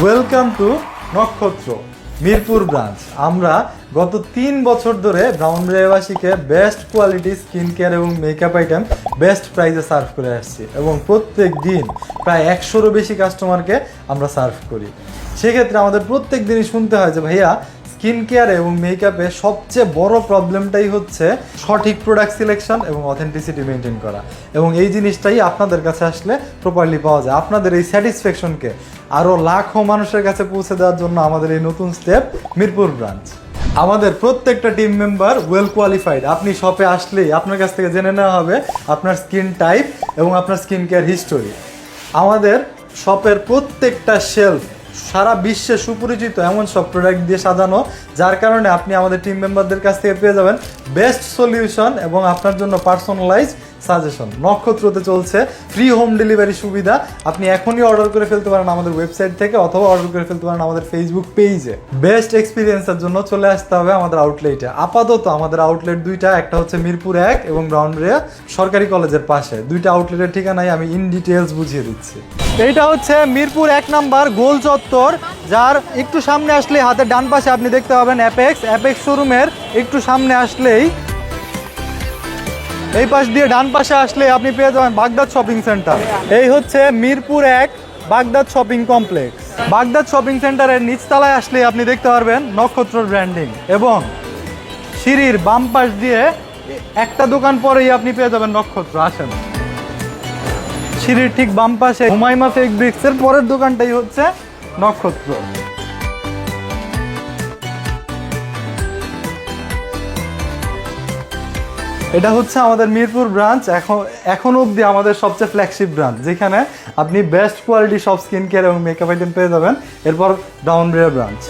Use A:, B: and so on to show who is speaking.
A: Welcome to নক্ষত্র Mirpur branch. আমরা গত 3 বছর ধরে ব্রাউনবাড়িয়াবাসীকে বেস্ট কোয়ালিটি স্কিন কেয়ার এবং মেকআপ আইটেম বেস্ট প্রাইসে সার্ভ করে আসছি এবং প্রত্যেক দিন প্রায় 100-রও বেশি কাস্টমারকে আমরা সার্ভ করি। সেক্ষেত্রে আমাদের প্রত্যেক দিনই শুনতে হয় যে ভাইয়া স্কিন কেয়ার এবং মেকআপে সবচেয়ে বড় প্রবলেমটাই হচ্ছে সঠিক প্রোডাক্ট সিলেকশন এবং অথেন্টিসিটি মেনটেন করা, এবং এই জিনিসটাই আপনাদের কাছে আসলে প্রপারলি পাওয়া যায়। আপনাদের এই স্যাটিসফ্যাকশনকে আরও লাখো মানুষের কাছে পৌঁছে দেওয়ার জন্য আমাদের এই নতুন স্টেপ মিরপুর ব্রাঞ্চ। আমাদের প্রত্যেকটা টিম মেম্বার ওয়েল কোয়ালিফাইড। আপনি শপে আসলেই আপনার কাছ থেকে জেনে নেওয়া হবে আপনার স্কিন টাইপ এবং আপনার স্কিন কেয়ার হিস্টোরি। আমাদের শপের প্রত্যেকটা শেলফ সারা বিশ্বে সুপরিচিত এমন সব প্রোডাক্ট দিয়ে সাজানো, যার কারণে আপনি আমাদের টিম মেম্বারদের কাছ থেকে পেয়ে যাবেন বেস্ট সলিউশন এবং আপনার জন্য পার্সোনালাইজ সাজেশন। নক্ষত্রতে চলছে ফ্রি হোম ডেলিভারি সুবিধা। আপনি এখনই অর্ডার করে ফেলতে পারেন আমাদের ওয়েবসাইট থেকে, অথবা অর্ডার করে ফেলতে পারেন আমাদের ফেসবুক পেজে। বেস্ট এক্সপিরিয়েন্সের জন্য চলে আসতে হবে আমাদের আউটলেটে। আপাতত আমাদের আউটলেট দুইটা, একটা হচ্ছে মিরপুর 1 এবং ব্রাউনবাড়িয়া সরকারি কলেজের পাশে। দুইটা আউটলেটের ঠিকানায় আমি ইন ডিটেলস বুঝিয়ে দিচ্ছি। এইটা হচ্ছে মিরপুর 1 নাম্বার গোল চত্বর, যার একটু সামনে আসলে হাতের ডান পাশে আপনি দেখতে পাবেন অ্যাপেক্স শোরুমের একটু সামনে আসলেই এই পাশ দিয়ে ডান পাশে আসলে আপনি পেয়ে যাবেন বাগদাদ শপিং সেন্টার। এই হচ্ছে Mirpur 1 Baghdad shopping complex. Baghdad shopping সেন্টারের নিচতলায় আসলে আপনি দেখতে পারবেন নক্ষত্র ব্র্যান্ডিং, এবং সিঁড়ির বাম পাশ দিয়ে একটা দোকান পরেই আপনি পেয়ে যাবেন নক্ষত্র। আসেন, সিঁড়ির ঠিক বাম পাশে হুমায়মা ফেক ব্রিক্সের পরের দোকানটাই হচ্ছে নক্ষত্র। এটা হচ্ছে আমাদের মিরপুর ব্রাঞ্চ, এখন অবধি আমাদের সবচেয়ে ফ্ল্যাগশিপ ব্রাঞ্চ, যেখানে আপনি বেস্ট কোয়ালিটি সব স্কিন কেয়ার এবং মেকআপ আইটেম পেয়ে যাবেন। এরপর ব্রাউনবাড়িয়া ব্রাঞ্চ।